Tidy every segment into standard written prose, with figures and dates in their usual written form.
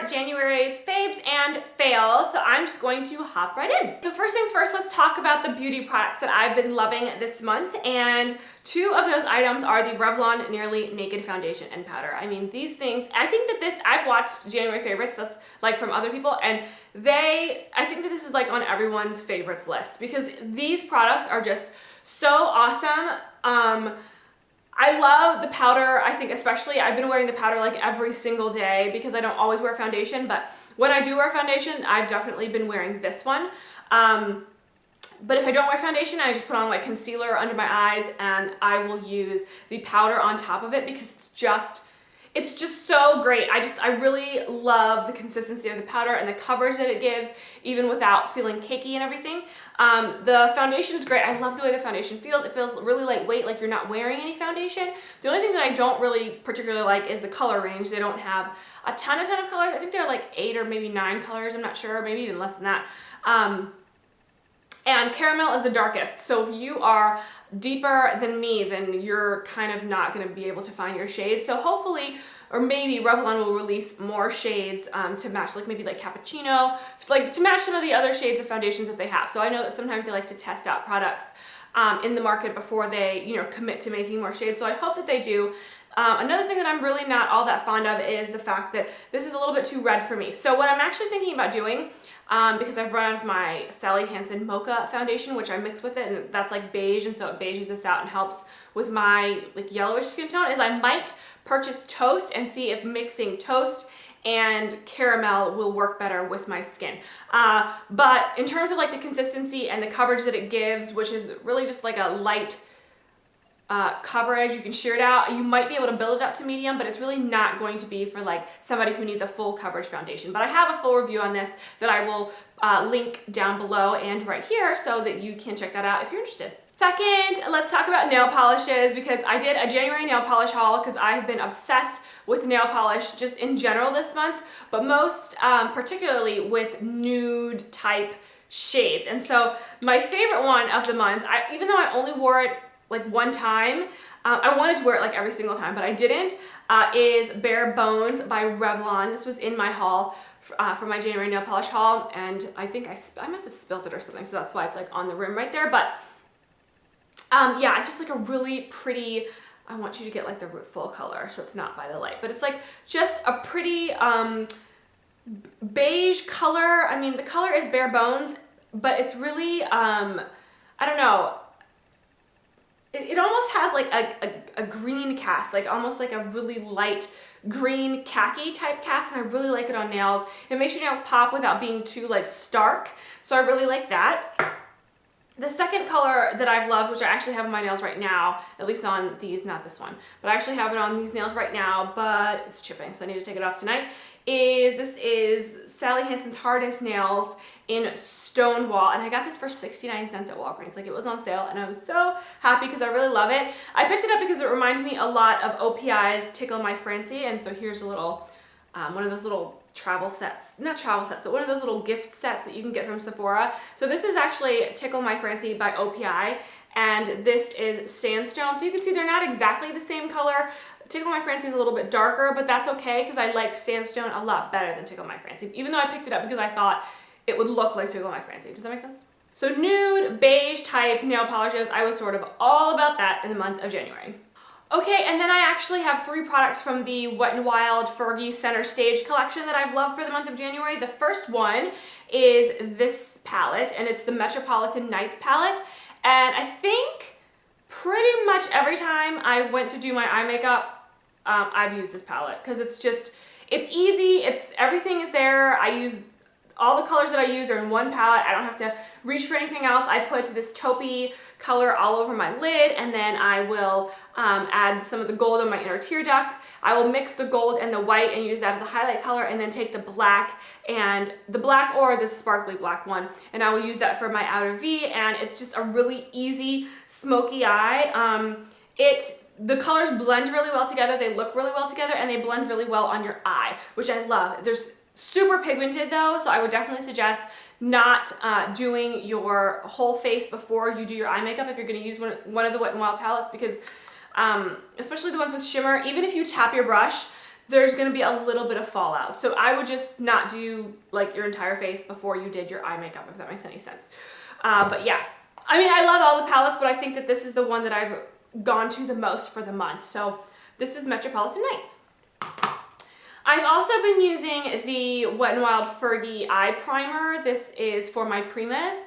January's faves and fails, so I'm just going to hop right in. So first things first, let's talk about the beauty products that I've been loving this month, and two of those items are the Revlon Nearly Naked Foundation and Powder. I mean, these things, I think that this, I've watched January favorites, that's like from other people, and I think that this is like on everyone's favorites list because these products are just so awesome. I love the powder. I think especially I've been wearing the powder like every single day because I don't always wear foundation, but when I do wear foundation, I've definitely been wearing this one. But if I don't wear foundation, I just put on like concealer under my eyes and I will use the powder on top of it because it's just so great. I really love the consistency of the powder and the coverage that it gives, even without feeling cakey and everything. The foundation is great. I love the way the foundation feels. It feels really lightweight, like you're not wearing any foundation. The only thing that I don't really particularly like is the color range. They don't have a ton of colors. I think they're like 8 or maybe 9 colors. I'm not sure, maybe even less than that. And caramel is the darkest. So if you are deeper than me, then you're kind of not gonna be able to find your shade. So hopefully, or maybe Revlon will release more shades to match, like maybe like cappuccino, like to match some of the other shades of foundations that they have. So I know that sometimes they like to test out products in the market before they, you know, commit to making more shades. So I hope that they do. Another thing that I'm really not all that fond of is the fact that this is a little bit too red for me. So what I'm actually thinking about doing, because I've run out of my Sally Hansen Mocha foundation, which I mix with it, and that's like beige, and so it beiges this out and helps with my like yellowish skin tone, is I might purchase toast and see if mixing toast and caramel will work better with my skin. But in terms of like the consistency and the coverage that it gives, which is really just like a light coverage, you can sheer it out. You might be able to build it up to medium, but it's really not going to be for like somebody who needs a full coverage foundation. But I have a full review on this that I will link down below and right here so that you can check that out if you're interested. Second, let's talk about nail polishes because I did a January nail polish haul because I have been obsessed with nail polish just in general this month, but most particularly with nude type shades. And so my favorite one of the month, even though I only wore it like one time, I wanted to wear it like every single time, but I didn't, is Bare Bones by Revlon. This was in my haul for my January nail polish haul, and I think I must have spilled it or something, so that's why it's like on the rim right there. But yeah, it's just like a really pretty, I want you to get like the full color so it's not by the light, but it's like just a pretty beige color. I mean, the color is Bare Bones, but it's really, I don't know, it almost has like a green cast, like almost like a really light green khaki type cast, and I really like it on nails. It makes your nails pop without being too like stark, so I really like that. The second color that I've loved, which I actually have on my nails right now, at least on these, not this one, but I actually have it on these nails right now, but it's chipping, so I need to take it off tonight, this is Sally Hansen's Hardest Nails in Stonewall, and I got this for 69 cents at Walgreens. Like, it was on sale, and I was so happy because I really love it. I picked it up because it reminded me a lot of OPI's Tickle My Fancy, and so here's a little, one of those little travel sets, not travel sets, but one of those little gift sets that you can get from Sephora. So this is actually Tickle My Fancy by OPI, and this is Sandstone. So you can see they're not exactly the same color. Tickle My Fancy is a little bit darker, but that's okay because I like Sandstone a lot better than Tickle My Fancy, even though I picked it up because I thought it would look like Tickle My Fancy. Does that make sense? So nude, beige type nail polishes, I was sort of all about that in the month of January. Okay, and then I actually have 3 products from the Wet n Wild Fergie Center Stage collection that I've loved for the month of January. The first one is this palette, and it's the Metropolitan Nights palette. And I think pretty much every time I went to do my eye makeup, I've used this palette because it's easy, everything is there. I use all the colors that I use are in one palette. I don't have to reach for anything else. I put this taupey color all over my lid, and then I will add some of the gold on my inner tear duct. I will mix the gold and the white and use that as a highlight color, and then take the black or the sparkly black one, and I will use that for my outer V, and it's just a really easy smoky eye. The colors blend really well together, they look really well together, and they blend really well on your eye, which I love. There's super pigmented though, so I would definitely suggest not doing your whole face before you do your eye makeup if you're going to use one of the Wet n Wild palettes, because especially the ones with shimmer, even if you tap your brush, there's gonna be a little bit of fallout. So I would just not do like your entire face before you did your eye makeup, if that makes any sense. But yeah, I mean, I love all the palettes, but I think that this is the one that I've gone to the most for the month. So this is Metropolitan Nights. I've also been using the Wet n Wild Fergie eye primer. This is for my Primas,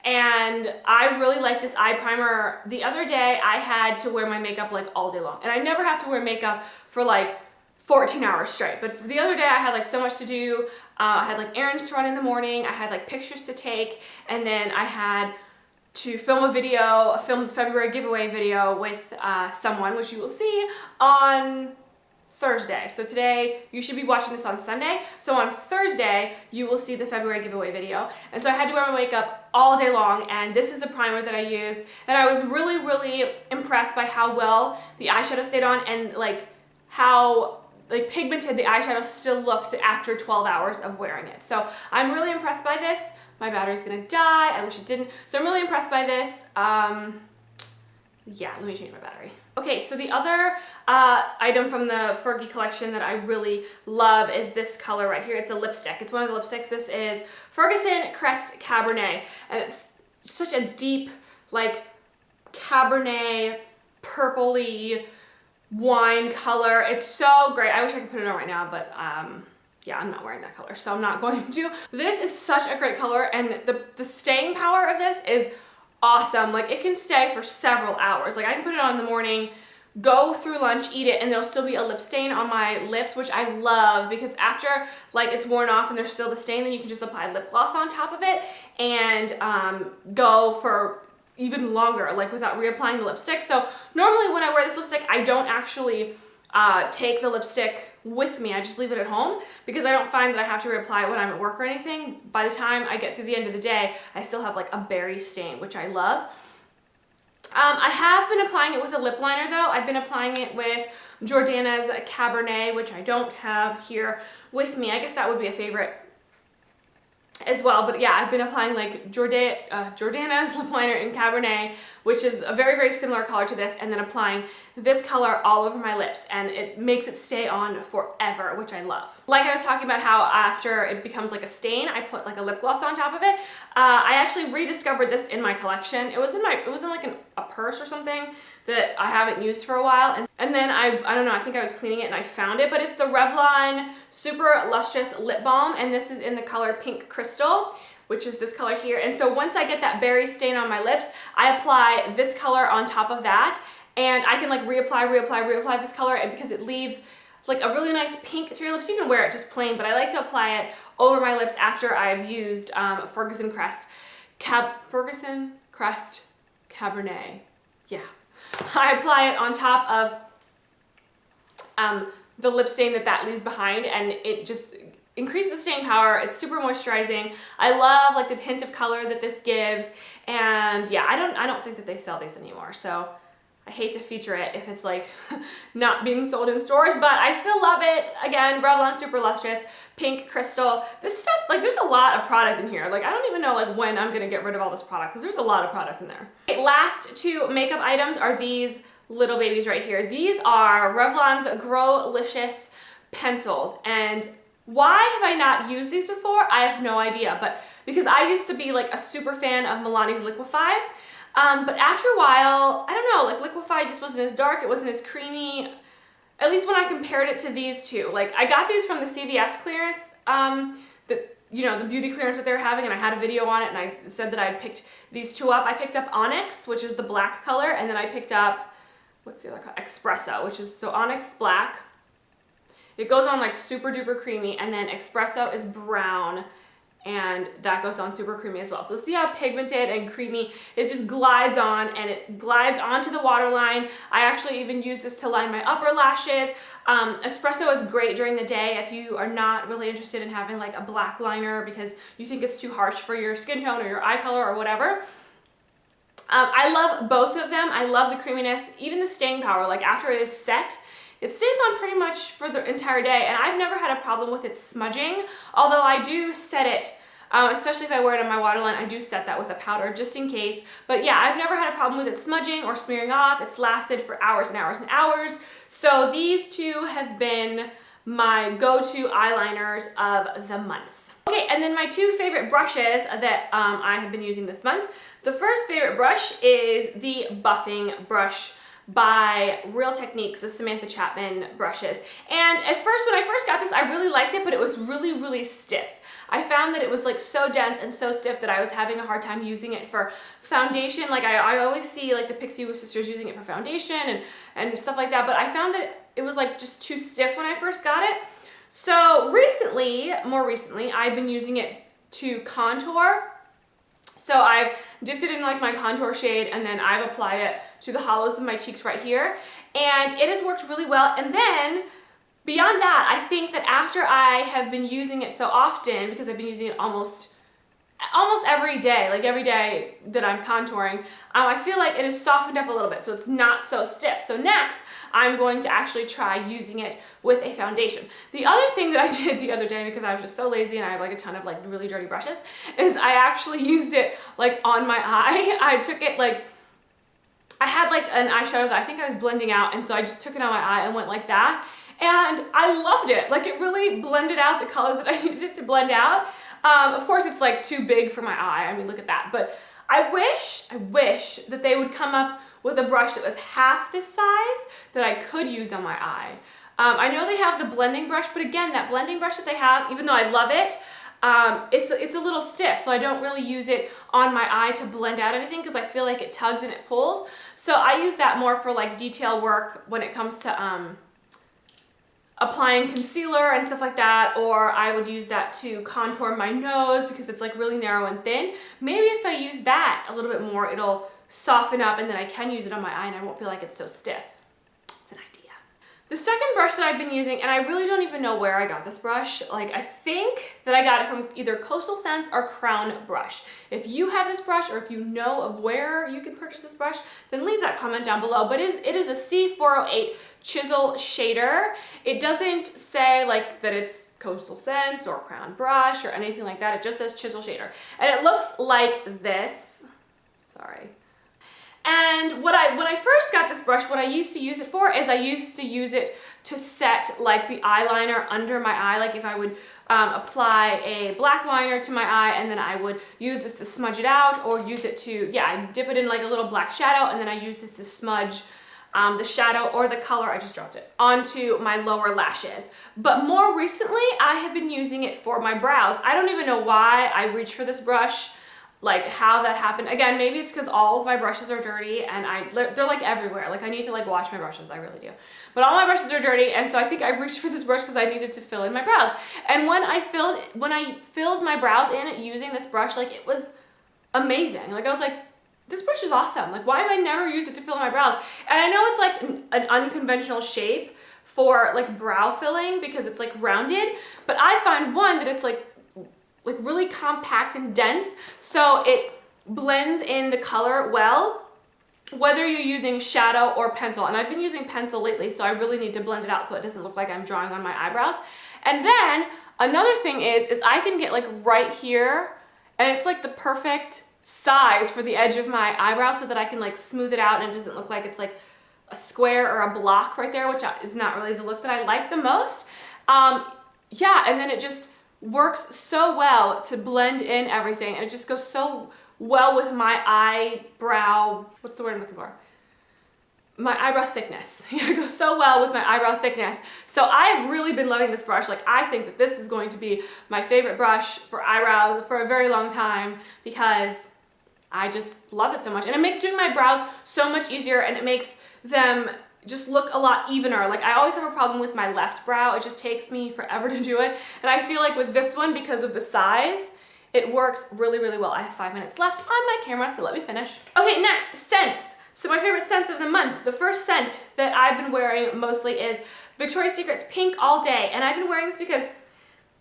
and I really like this eye primer. The other day I had to wear my makeup like all day long, and I never have to wear makeup for like 14 hours straight, but the other day I had like so much to do. I had like errands to run in the morning, I had like pictures to take, and then I had to film a video, a February giveaway video with someone, which you will see on Thursday. So today, you should be watching this on Sunday. So on Thursday, you will see the February giveaway video. And so I had to wear my makeup all day long, and this is the primer that I used. And I was really, really impressed by how well the eyeshadow stayed on, and like how like pigmented the eyeshadow still looked after 12 hours of wearing it. So I'm really impressed by this. My battery's gonna die. I wish it didn't. So I'm really impressed by this. Yeah, let me change my battery. Okay, so the other item from the Fergie collection that I really love is this color right here. It's a lipstick. It's one of the lipsticks. This is Ferguson Crest Cabernet, and it's such a deep, like, Cabernet, purpley wine color. It's so great. I wish I could put it on right now, but yeah, I'm not wearing that color, so I'm not going to. This is such a great color, and the staying power of this is awesome. Like, it can stay for several hours. Like, I can put it on in the morning, go through lunch, eat it, and there'll still be a lip stain on my lips, which I love, because after like it's worn off and there's still the stain, then you can just apply lip gloss on top of it and go for even longer, like without reapplying the lipstick. So normally when I wear this lipstick, I don't actually take the lipstick with me. I just leave it at home because I don't find that I have to reapply it when I'm at work or anything. By the time I get through the end of the day, I still have like a berry stain, which I love. I have been applying it with a lip liner though. I've been applying it with Jordana's Cabernet, which I don't have here with me. I guess that would be a favorite as well, but yeah, I've been applying like Jordana's lip liner in Cabernet, which is a very, very similar color to this, and then applying this color all over my lips, and it makes it stay on forever, which I love. Like I was talking about how after it becomes like a stain, I put like a lip gloss on top of it. I actually rediscovered this in my collection. It was in like a purse or something that I haven't used for a while, and then I don't know, I think I was cleaning it and I found it, but it's the Revlon Super Lustrous Lip Balm, and this is in the color Pink Crystal, which is this color here. And so once I get that berry stain on my lips, I apply this color on top of that, and I can like reapply this color, and because it leaves like a really nice pink to your lips. You can wear it just plain, but I like to apply it over my lips after I've used Ferguson Crest Cabernet. Yeah. I apply it on top of the lip stain that leaves behind, and it just increases the stain power. It's super moisturizing. I love like the hint of color that this gives, and yeah, I don't think that they sell these anymore, so I hate to feature it if it's like not being sold in stores, but I still love it. Again, Revlon Super Lustrous Pink Crystal. This stuff, like, there's a lot of product in here. Like, I don't even know like when I'm gonna get rid of all this product, because there's a lot of product in there. Okay, last two makeup items are these little babies right here. These are Revlon's Growlicious pencils, and why have I not used these before? I have no idea, but because I used to be like a super fan of Milani's Liquify. But after a while, I don't know, like Liquify just wasn't as dark, it wasn't as creamy, at least when I compared it to these two. Like, I got these from the CVS clearance, the beauty clearance that they were having, and I had a video on it, and I said that I had picked these two up. I picked up Onyx, which is the black color, and then I picked up, what's the other color? Expresso, which is, so Onyx is black. It goes on like super duper creamy, and then Expresso is brown, and that goes on super creamy as well. So see how pigmented and creamy it just glides on, and it glides onto the waterline. I actually even use this to line my upper lashes. Expresso is great during the day if you are not really interested in having like a black liner because you think it's too harsh for your skin tone or your eye color or whatever. I love both of them. I love the creaminess, even the staying power. Like, after it is set, it stays on pretty much for the entire day, and I've never had a problem with it smudging, although I do set it, especially if I wear it on my waterline, I do set that with a powder just in case. But yeah, I've never had a problem with it smudging or smearing off. It's lasted for hours and hours and hours. So these two have been my go-to eyeliners of the month. Okay, and then my two favorite brushes that I have been using this month. The first favorite brush is the Buffing brush by Real Techniques, the Samantha Chapman brushes. And at first, when I first got this, I really liked it, but it was really, really stiff. I found that it was like so dense and so stiff that I was having a hard time using it for foundation. Like I always see like the Pixie Woo sisters using it for foundation and stuff like that, but I found that it was like just too stiff when I first got it. So more recently, I've been using it to contour. So I've dipped it in like my contour shade and then I've applied it to the hollows of my cheeks right here. And it has worked really well. And then beyond that, I think that after I have been using it so often, because I've been using it almost every day, like every day that I'm contouring, I feel like it has softened up a little bit, so it's not so stiff. So next, I'm going to actually try using it with a foundation. The other thing that I did the other day, because I was just so lazy and I have like a ton of like really dirty brushes, is I actually used it like on my eye. I took it like, I had like an eyeshadow that I think I was blending out, and so I just took it on my eye and went like that. And I loved it. Like it really blended out the color that I needed it to blend out. Of course it's like too big for my eye. I mean, look at that. But I wish that they would come up with a brush that was half this size that I could use on my eye. I know they have the blending brush, but again, that blending brush that they have, even though I love it, it's a little stiff, so I don't really use it on my eye to blend out anything because I feel like it tugs and it pulls. So I use that more for like detail work when it comes to applying concealer and stuff like that, or I would use that to contour my nose because it's like really narrow and thin. Maybe if I use that a little bit more, it'll soften up and then I can use it on my eye and I won't feel like it's so stiff. It's an idea. The second brush that I've been using, and I really don't even know where I got this brush, like I think that I got it from either Coastal Scents or Crown Brush. If you have this brush or if you know of where you can purchase this brush, then leave that comment down below. But it is a C408 chisel shader. It doesn't say like that it's Coastal Scents or Crown Brush or anything like that. It just says chisel shader. And it looks like this. Sorry. And when I first got this brush, what I used to use it for is I used to use it to set like the eyeliner under my eye. Like if I would apply a black liner to my eye and then I would use this to smudge it out, or use it to, I dip it in like a little black shadow and then I use this to smudge the shadow or the color, I just dropped it, onto my lower lashes. But more recently, I have been using it for my brows. I don't even know why I reached for this brush, like how that happened. Again, maybe it's because all of my brushes are dirty and they're like everywhere. Like I need to like wash my brushes, I really do. But all my brushes are dirty, and so I think I reached for this brush because I needed to fill in my brows. And when I filled my brows in using this brush, like it was amazing. Like I was like, this brush is awesome. Like why have I never used it to fill in my brows? And I know it's like an unconventional shape for like brow filling because it's like rounded, but I find one that it's like really compact and dense, so it blends in the color well, whether you're using shadow or pencil. And I've been using pencil lately, so I really need to blend it out so it doesn't look like I'm drawing on my eyebrows. And then another thing is I can get like right here, and it's like the perfect size for the edge of my eyebrow so that I can like smooth it out and it doesn't look like it's like a square or a block right there, which is not really the look that I like the most. Yeah, and then it just works so well to blend in everything, and it just goes so well with my eyebrow, what's the word I'm looking for? My eyebrow thickness. It goes so well with my eyebrow thickness. So I have really been loving this brush. Like I think that this is going to be my favorite brush for eyebrows for a very long time because I just love it so much. And it makes doing my brows so much easier, and it makes them just look a lot evener. Like I always have a problem with my left brow. It just takes me forever to do it. And I feel like with this one, because of the size, it works really, really well. I have 5 minutes left on my camera, so let me finish. Okay, next, scents. So my favorite scents of the month. The first scent that I've been wearing mostly is Victoria's Secret's Pink All Day. And I've been wearing this because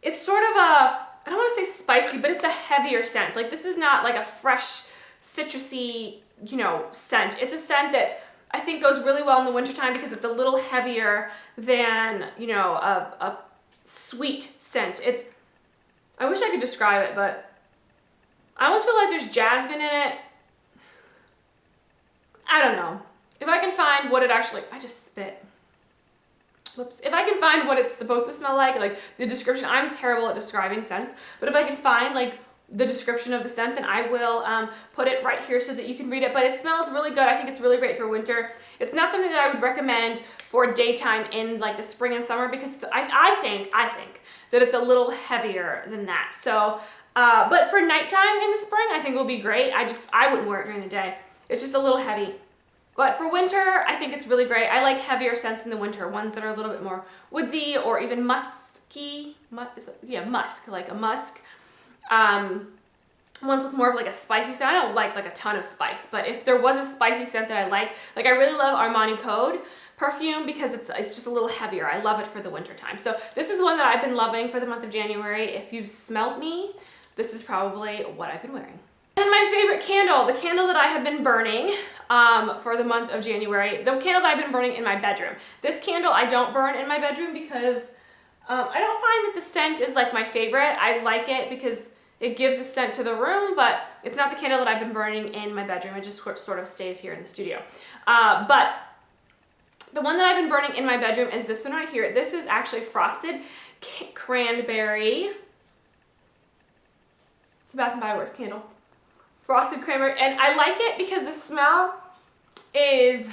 it's sort of a, I don't want to say spicy, but it's a heavier scent. Like this is not like a fresh, citrusy, scent. It's a scent that I think goes really well in the wintertime because it's a little heavier than, a sweet scent. I wish I could describe it, but I almost feel like there's jasmine in it. I don't know. If I can find what it actually, I just spit. whoops, if I can find what it's supposed to smell like the description, I'm terrible at describing scents, but if I can find like the description of the scent, then I will put it right here so that you can read it. But it smells really good. I think it's really great for winter. It's not something that I would recommend for daytime in like the spring and summer because I think that it's a little heavier than that. So, but for nighttime in the spring, I think it will be great. I wouldn't wear it during the day. It's just a little heavy. But for winter, I think it's really great. I like heavier scents in the winter, ones that are a little bit more woodsy or even musky. Musk, like a musk. Ones with more of like a spicy scent. I don't like a ton of spice, but if there was a spicy scent that I like I really love Armani Code perfume because it's just a little heavier. I love it for the winter time. So this is one that I've been loving for the month of January. If you've smelled me, this is probably what I've been wearing. And my favorite candle, the candle that I have been burning for the month of January, the candle that I've been burning in my bedroom. This candle I don't burn in my bedroom because I don't find that the scent is like my favorite. I like it because it gives a scent to the room, but it's not the candle that I've been burning in my bedroom. It just sort of stays here in the studio. But the one that I've been burning in my bedroom is this one right here. This is actually Frosted Cranberry. It's a Bath & Body Works candle. Frosted Cranberry, and I like it because the smell it's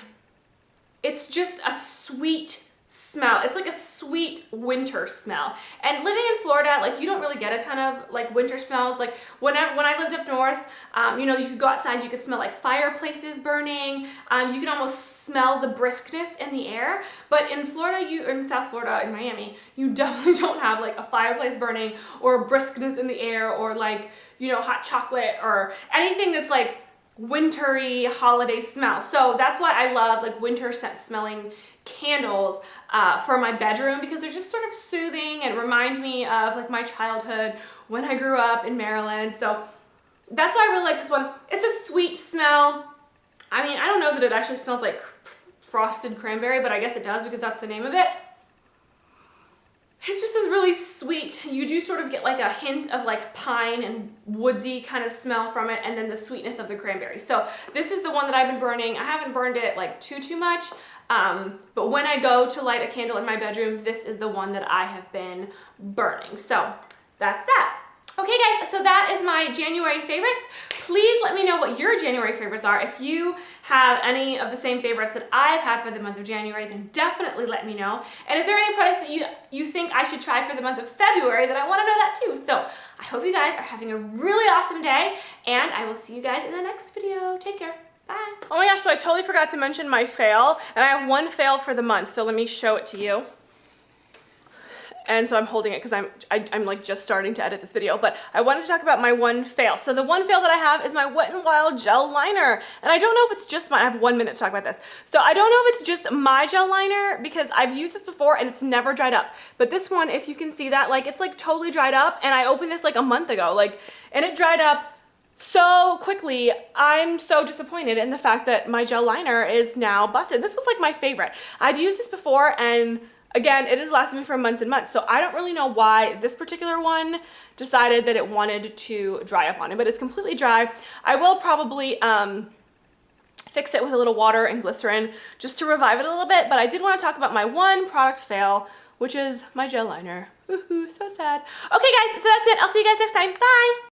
just a sweet smell. It's like a sweet winter smell. And living in Florida, like you don't really get a ton of like winter smells. Like when I lived up north, you know, you could go outside, you could smell like fireplaces burning. You can almost smell the briskness in the air. But in Florida, in South Florida, in Miami, you definitely don't have like a fireplace burning or briskness in the air or like, you know, hot chocolate or anything that's like wintry holiday smell. So that's why I love like winter scent smelling candles for my bedroom because they're just sort of soothing and remind me of like my childhood when I grew up in Maryland. So that's why I really like this one. It's a sweet smell. I mean, I don't know that it actually smells like frosted cranberry, but I guess it does because that's the name of it. It's just a really sweet, you do sort of get like a hint of like pine and woodsy kind of smell from it, and then the sweetness of the cranberry. So this is the one that I've been burning. I haven't burned it like too much, but when I go to light a candle in my bedroom, this is the one that I have been burning. So that's that. Okay guys, so that is my January favorites. Please let me know what your January favorites are. If you have any of the same favorites that I've had for the month of January, then definitely let me know. And if there are any products that you think I should try for the month of February, then I want to know that too. So I hope you guys are having a really awesome day, and I will see you guys in the next video. Take care. Bye. Oh my gosh, so I totally forgot to mention my fail, and I have one fail for the month, so let me show it to you. And so I'm holding it because I'm like just starting to edit this video, but I wanted to talk about my one fail. So the one fail that I have is my Wet n Wild gel liner. And I don't know if it's just I have 1 minute to talk about this. So I don't know if it's just my gel liner because I've used this before and it's never dried up. But this one, if you can see that, like it's like totally dried up, and I opened this like a month ago, and it dried up so quickly. I'm so disappointed in the fact that my gel liner is now busted. This was like my favorite. I've used this before, and again, it has lasted me for months and months, so I don't really know why this particular one decided that it wanted to dry up on it, but it's completely dry. I will probably fix it with a little water and glycerin just to revive it a little bit, but I did want to talk about my one product fail, which is my gel liner. Woohoo, so sad. Okay guys, so that's it. I'll see you guys next time. Bye!